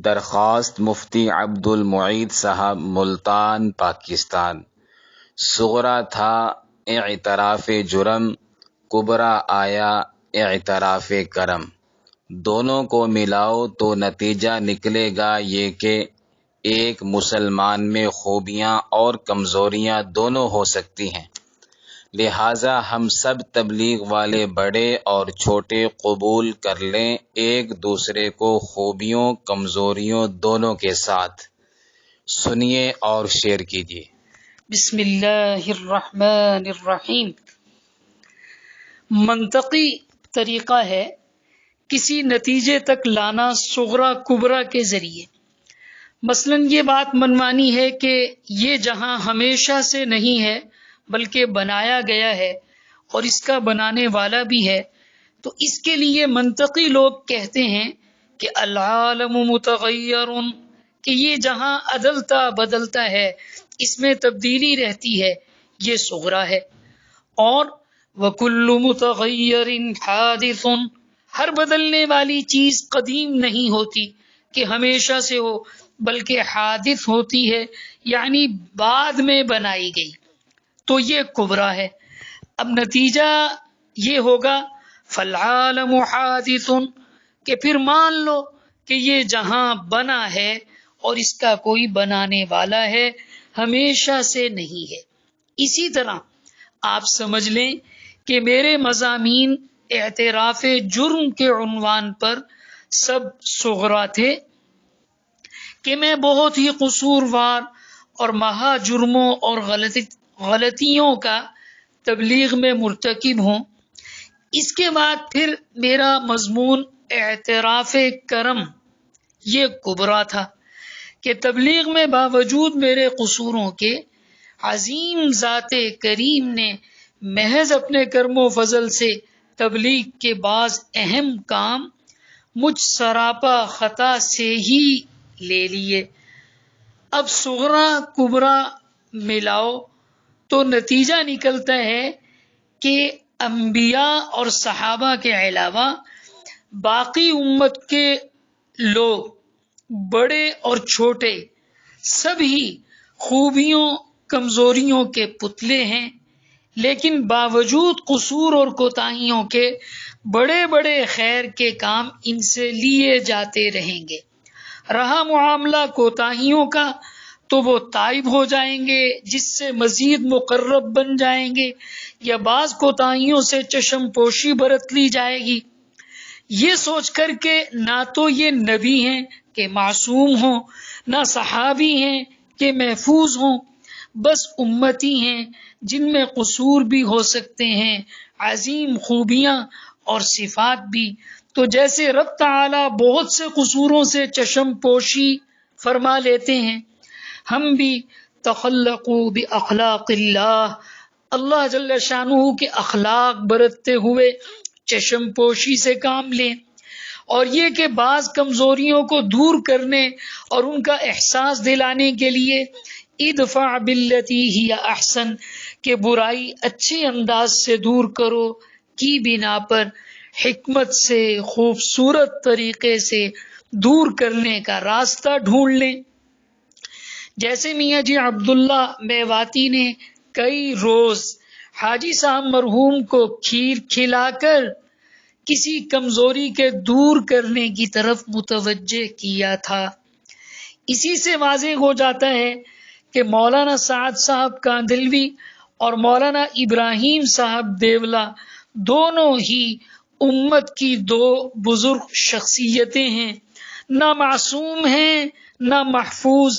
درخواست مفتی عبد المعید صاحب، ملتان، پاکستان۔ صغرا تھا اعتراف جرم، کبرا آیا اعتراف کرم۔ دونوں کو ملاؤ تو نتیجہ نکلے گا یہ کہ ایک مسلمان میں خوبیاں اور کمزوریاں دونوں ہو سکتی ہیں، لہٰذا ہم سب تبلیغ والے بڑے اور چھوٹے قبول کر لیں ایک دوسرے کو خوبیوں کمزوریوں دونوں کے ساتھ۔ سنیے اور شیئر کیجیے۔ بسم اللہ الرحمن الرحیم۔ منطقی طریقہ ہے کسی نتیجے تک لانا صغرا کبرا کے ذریعے۔ مثلا یہ بات منوانی ہے کہ یہ جہاں ہمیشہ سے نہیں ہے بلکہ بنایا گیا ہے اور اس کا بنانے والا بھی ہے، تو اس کے لیے منطقی لوگ کہتے ہیں کہ العالم متغیر، کہ یہ جہاں عدلتا بدلتا ہے، اس میں تبدیلی رہتی ہے، یہ صغرا ہے۔ اور وَكُلُّ مُتَغَيِّرٍ حَادِثٌ، ہر بدلنے والی چیز قدیم نہیں ہوتی کہ ہمیشہ سے ہو، بلکہ حادث ہوتی ہے، یعنی بعد میں بنائی گئی، تو یہ کبرا ہے۔ اب نتیجہ یہ ہوگا فالعالم حادث، کہ پھر مان لو کہ یہ جہاں بنا ہے اور اس کا کوئی بنانے والا ہے، ہمیشہ سے نہیں ہے۔ اسی طرح آپ سمجھ لیں کہ میرے مضامین اعتراف جرم کے عنوان پر سب صغرا تھے، کہ میں بہت ہی قصوروار اور مہا جرموں اور غلطیوں کا تبلیغ میں مرتکب ہوں۔ اس کے بعد پھر میرا مضمون اعتراف کرم، یہ کبرا تھا، کہ تبلیغ میں باوجود میرے قصوروں کے عظیم ذات کریم نے محض اپنے کرم و فضل سے تبلیغ کے بعض اہم کام مجھ سراپا خطا سے ہی لے لیے۔ اب صغرا کبرا ملاؤ تو نتیجہ نکلتا ہے کہ انبیاء اور صحابہ کے علاوہ باقی امت کے لوگ، بڑے اور چھوٹے، سب ہی خوبیوں کمزوریوں کے پتلے ہیں، لیکن باوجود قصور اور کوتاہیوں کے بڑے بڑے خیر کے کام ان سے لیے جاتے رہیں گے۔ رہا معاملہ کوتاہیوں کا تو وہ تائب ہو جائیں گے، جس سے مزید مقرب بن جائیں گے، یا بعض کوتاہیوں سے چشم پوشی برت لی جائے گی، یہ سوچ کر کہ نہ تو یہ نبی ہیں کہ معصوم ہوں، نہ صحابی ہیں کہ محفوظ ہوں، بس امتی ہیں جن میں قصور بھی ہو سکتے ہیں، عظیم خوبیاں اور صفات بھی۔ تو جیسے رب تعالی بہت سے قصوروں سے چشم پوشی فرما لیتے ہیں، ہم بھی تخلقوا باخلاق اللہ، اللہ جل شانہ کے اخلاق برتتے ہوئے چشم پوشی سے کام لیں، اور یہ کہ بعض کمزوریوں کو دور کرنے اور ان کا احساس دلانے کے لیے ادفع باللتی ہی احسن، کہ برائی اچھے انداز سے دور کرو کی بنا پر حکمت سے خوبصورت طریقے سے دور کرنے کا راستہ ڈھونڈ لیں۔ جیسے میاں جی عبداللہ میواتی نے کئی روز حاجی صاحب مرحوم کو کھیر کھلا کر کسی کمزوری کے دور کرنے کی طرف متوجہ کیا تھا۔ اسی سے واضح ہو جاتا ہے کہ مولانا سعد صاحب کاندھلوی اور مولانا ابراہیم صاحب دیولہ دونوں ہی امت کی دو بزرگ شخصیتیں ہیں، نہ معصوم ہیں نہ محفوظ،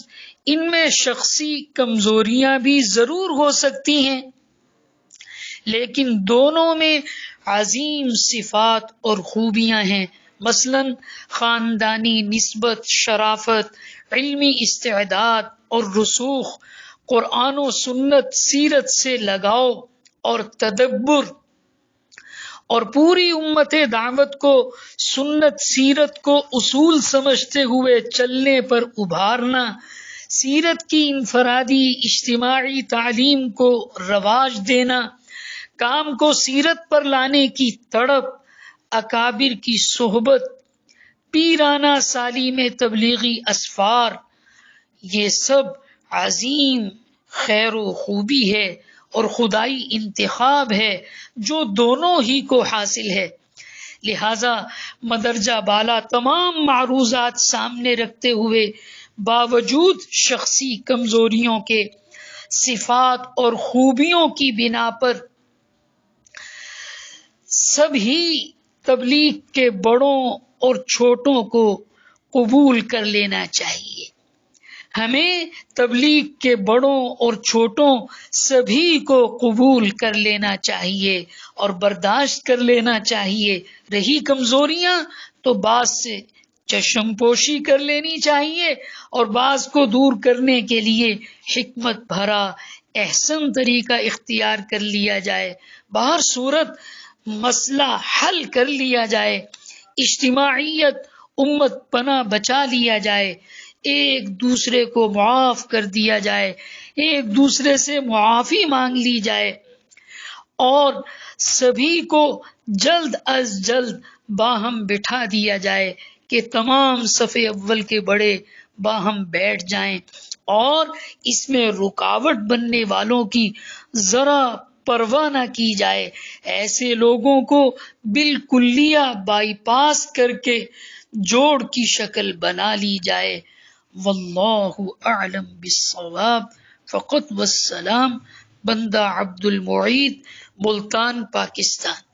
ان میں شخصی کمزوریاں بھی ضرور ہو سکتی ہیں، لیکن دونوں میں عظیم صفات اور خوبیاں ہیں، مثلا خاندانی نسبت، شرافت، علمی استعداد اور رسوخ، قرآن و سنت سیرت سے لگاؤ اور تدبر، اور پوری امت دعوت کو سنت سیرت کو اصول سمجھتے ہوئے چلنے پر ابھارنا، سیرت کی انفرادی اجتماعی تعلیم کو رواج دینا، کام کو سیرت پر لانے کی تڑپ، اکابر کی صحبت، پیرانہ سالی میں تبلیغی اسفار، یہ سب عظیم خیر و خوبی ہے اور خدائی انتخاب ہے جو دونوں ہی کو حاصل ہے۔ لہذا مدرجہ بالا تمام معروضات سامنے رکھتے ہوئے باوجود شخصی کمزوریوں کے، صفات اور خوبیوں کی بنا پر سبھی تبلیغ کے بڑوں اور چھوٹوں کو قبول کر لینا چاہیے۔ ہمیں تبلیغ کے بڑوں اور چھوٹوں سبھی کو قبول کر لینا چاہیے اور برداشت کر لینا چاہیے۔ رہی کمزوریاں تو بعض سے چشم پوشی کر لینی چاہیے اور بعض کو دور کرنے کے لیے حکمت بھرا احسن طریقہ اختیار کر لیا جائے۔ بہر صورت مسئلہ حل کر لیا جائے، اجتماعیت امت پناہ بچا لیا جائے، ایک دوسرے کو معاف کر دیا جائے، ایک دوسرے سے معافی مانگ لی جائے اور سبھی کو جلد از جلد باہم بٹھا دیا جائے کہ تمام صف اول کے بڑے باہم بیٹھ جائیں اور اس میں رکاوٹ بننے والوں کی ذرا پرواہ نہ کی جائے۔ ایسے لوگوں کو بالکلیہ بائی پاس کر کے جوڑ کی شکل بنا لی جائے۔ واللہ اعلم بالصواب۔ فقط والسلام۔ بندہ عبد المعید، ملتان، پاکستان۔